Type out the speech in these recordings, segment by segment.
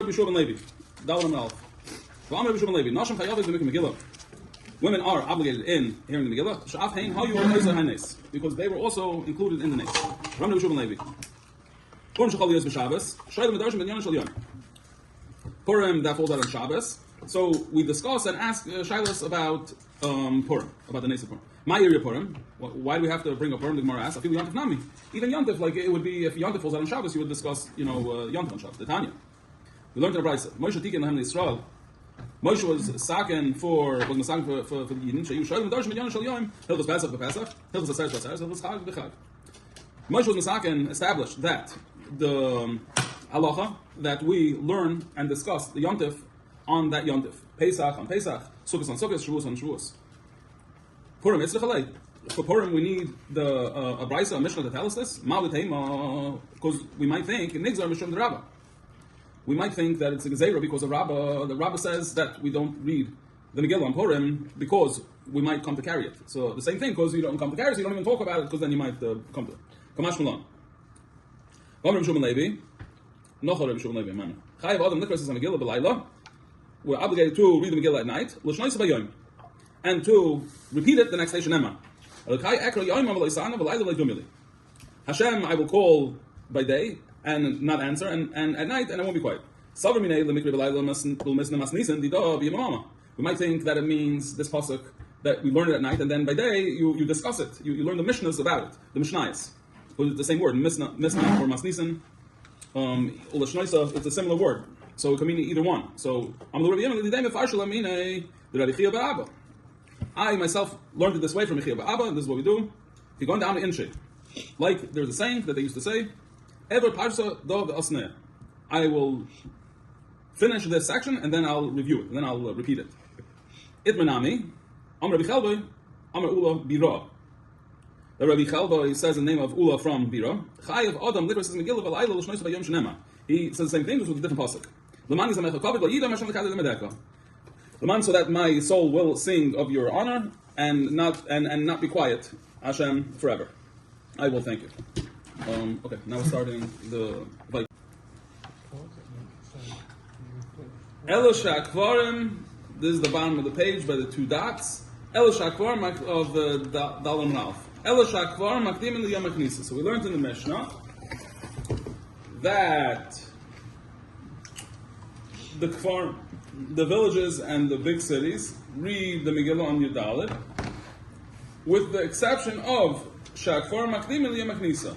Rabbi Shua ben Levi. Dalam Alf. V'amar Rabbi Shua ben Levi. Nashim chayav is the Megillah. Women are obligated in hearing the Megillah. Sha'af hein hayu v'oizer hanes, because they were also included in the nes. Rabbi Shua ben Levi. Purim shechal yos b'Shabbos. Shayla medarshin ben yon shel yom. Purim that falls out on Shabbos. So we discuss and ask Shilas about Purim, about the nes of Purim. My area Purim. Why do we have to bring up Purim? The Gemara asks. I feel Yontif Nami. Even Yontif, like it would be if Yontif falls out on Shabbos, you would discuss, Yontif on Shabbos. The Tanya. We learned in the Brisa. Moshe Tikin Lahem Yisrael. Moshe was masaken for the Yidin. Sheyu Shoyim Darshim Yon Shel Yom. Hilchos Pesach b'Pesach. Hilchos Aseres b'Aseres. Hilchos Chag b'Chag. Moshe was masaken established that the halacha that we learn and discuss the Yontif on that Yontif. Pesach on Pesach. Sukkos on Sukkos. Shavuos on Shavuos. Purim Yitzchak Alei. For Purim we need a Brisa, a Mishnah to tell us this. Because we might think Nigzar Mishum the Rabbah. We might think that it's a Gezerah because the Rabbah says that we don't read the Megillah on Purim because we might come to carry it. So the same thing, because you don't come to carry it, so you don't even talk about it because then you might come to it. Kamash Malon. Rabbi Shua ben Levi. Nochal Rabbi Shua ben Levi, man. Chayav Adam Nikras is a Megillah b'Layla. We're obligated to read the Megillah at night. L'shnois b'yom. And to repeat it the next day, Shenema. Hashem, I will call by day and not answer, and at night, and I won't be quiet. We might think that it means this pasuk that we learn it at night, and then by day you discuss it. You learn the Mishnahs about it, the Mishnayos. It's the same word, Mishnah or Masnisen. It's a similar word, so it can mean either one. So I myself learned it this way from Mechia Ba'aba, and this is what we do. If you're going down to Inshi, like there's a saying that they used to say, Ever Parsa Dov Asneh. I will finish this section and then I'll review it, and then I'll repeat it. Itmanami, Amr Rabbi Chelboi, Amr Ula Bira. The Rabbi Chelboi says the name of Ula from Bira. Chayav Adam Likras Megillah V'Layla L'Shnois B'Yom Shenema. He says the same thing, just with a different pasuk. L'man Yizamecha Kavod L'Yidam Hashem L'Kadeh L'Medeka. L'man, so that my soul will sing of your honor and not be quiet, Hashem, forever. I will thank you. Okay, now we're starting the Vayikra. Elisha Akvarim, this is the bottom of the page by the two dots. Elisha Akvarim of the Dalam Ralph. Elisha Akvarim Makdim in the Yom HaKnisa. So we learned in the Mishnah that the Kvarim, the villages and the big cities read the Megillah on Yudalit, with the exception of Shakvar Makdim in the Yom HaKnisa.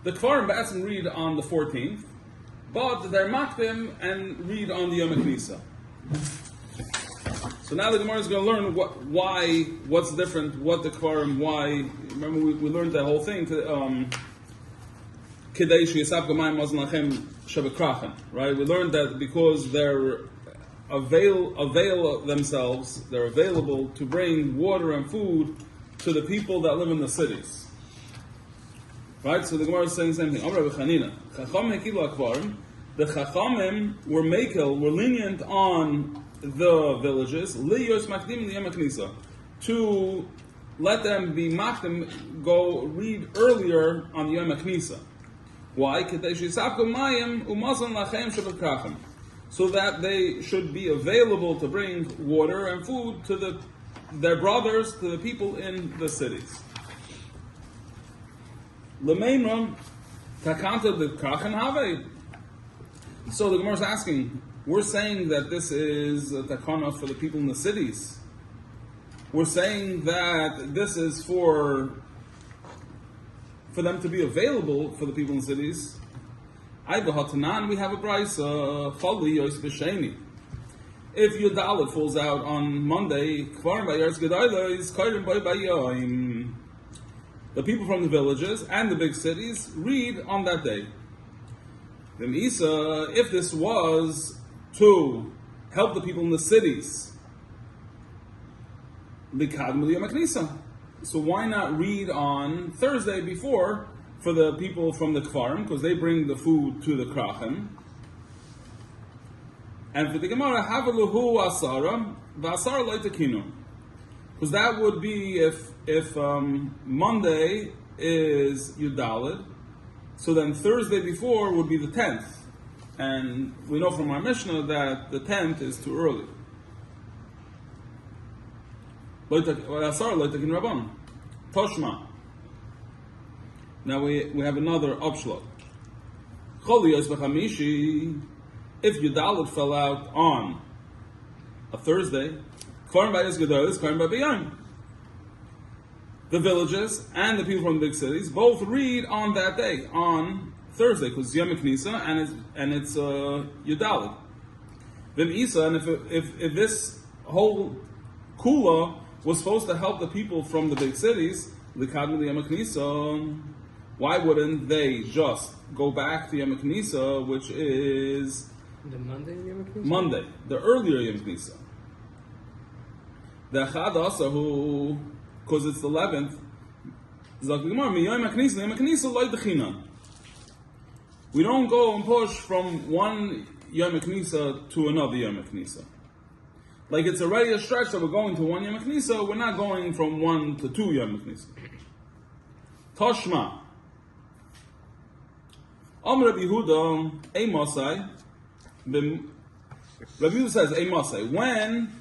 The Kvarim Ba'atzim read on the 14th, but they're Makdim and read on the Yom HaKnisa. So now the Gemara is going to learn what's different, what the Kvarim, why. Remember we learned that whole thing, Kedei Sheyasab Gamayim Mazon Lachem Shebekrachen, right? We learned that because they're avail themselves, they're available to bring water and food to the people that live in the cities. Right? So the Gemara is saying the same thing. The Chachamim were lenient on the villages, to let them be machdim, go read earlier on the Yom HaKnisa. Why? So that they should be available to bring water and food to their brothers, to the people in the cities. L'meinram takanta the krachen have. So the Gemara is asking, we're saying that this is a takana for the people in the cities. We're saying that this is for them to be available for the people in the cities. We have a brisa, chali yos b'sheni. If your dalit falls out on Monday, the people from the villages and the big cities read on that day. If this was to help the people in the cities, so why not read on Thursday before for the people from the Kfarim, because they bring the food to the Krachim. And for the Gemara, Havaluhu Asara, Vasara Laitakinu. Because that would be if Monday is Yudalid, so then Thursday before would be the 10th. And we know from our Mishnah that the 10th is too early. Toshma. Now we have another upshot. If Yudalit fell out on a Thursday, the villages and the people from the big cities both read on that day, on Thursday, because Yom Knisa and it's Yudalit. Vim Isa, and if this whole kula was supposed to help the people from the big cities, Likadmi Yom Knisa, why wouldn't they just go back to Yom Knisa, which is the Monday Yom Knisa? Monday, the earlier Yom Knisa. The Echad Asahu, because it's the 11th, we don't go and push from one Yom Knisa to another Yom Knisa. Like it's already a stretch that we're going to one Yom Knisa, we're not going from one to two Yom Knisa. Toshma. Rabbi Yehuda, a Mosai. Rabbi Yehuda says, a Mosai. When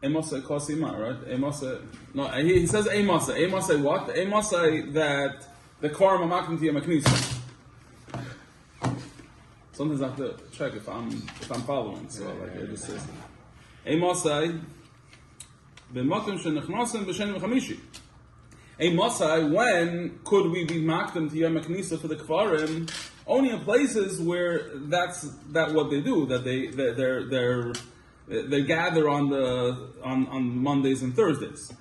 a Mosai Kosima, right? A Mosai. No, he says a Mosai. A Mosai what? A Mosai that the Kvarim are making to Yom Knisa. Sometimes I have to check if I'm following. So like it just says, a Mosai. B'makom shenichnasim b'shenim chamishi. A Masai, when could we be makdim to Yom Knisa for the Kfarim? Only in places where that's what they do, that they gather on Mondays and Thursdays.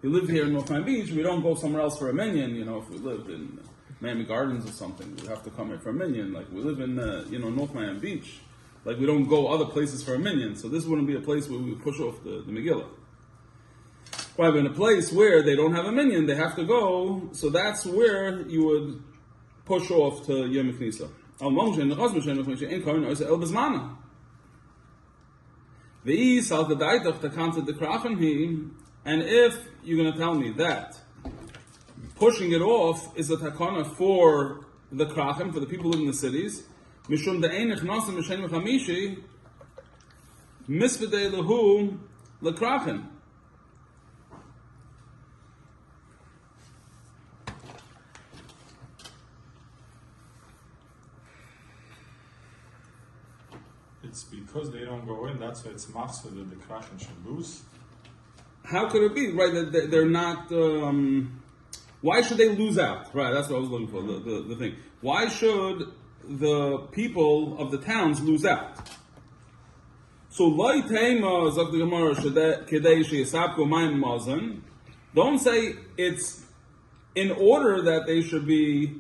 We live here in North Miami Beach, we don't go somewhere else for a minyan. If we lived in Miami Gardens or something, we'd have to come here for a minyan. Like we live in North Miami Beach. Like we don't go other places for a minyan, so this wouldn't be a place where we would push off the Megillah. But in a place where they don't have a minyan, they have to go, so that's where you would push off to Yom Knisa. And if you're going to tell me that pushing it off is a takana for the krachim, for the people living in the cities, Mishum de'ein nechnasim b'shenim chamishi, misvedei lehu lekrachim. It's because they don't go in, that's why it's mafsa that the krachim should lose. How could it be? Right, that they're not... why should they lose out? Right, that's what I was looking for, the thing. Why should the people of the towns lose out? So, don't say it's in order that they should be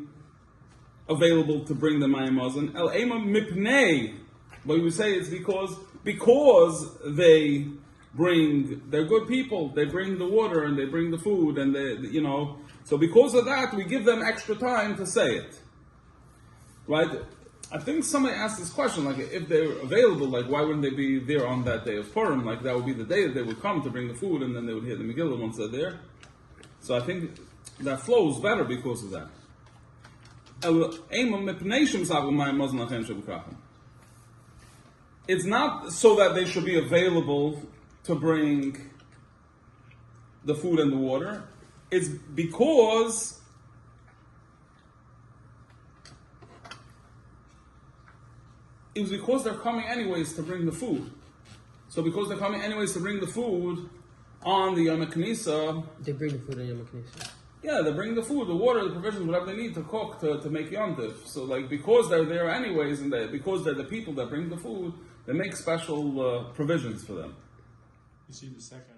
available to bring the mayim mazon. El ema mipnei, but you say it's because they're good people. They bring the water and they bring the food and so because of that we give them extra time to say it. Right? I think somebody asked this question, like if they're available, like why wouldn't they be there on that day of Purim? Like that would be the day that they would come to bring the food, and then they would hear the Megillah once they're there. So I think that flows better because of that. It's not so that they should be available to bring the food and the water. It's because they're coming anyways to bring the food. So because they're coming anyways to bring the food on the Yom Knisa, they bring the food on Yom Knisa. Yeah, they bring the food, the water, the provisions, whatever they need to cook to make Yom Tov. So like because they're there anyways, and because they're the people that bring the food, they make special provisions for them. You see the second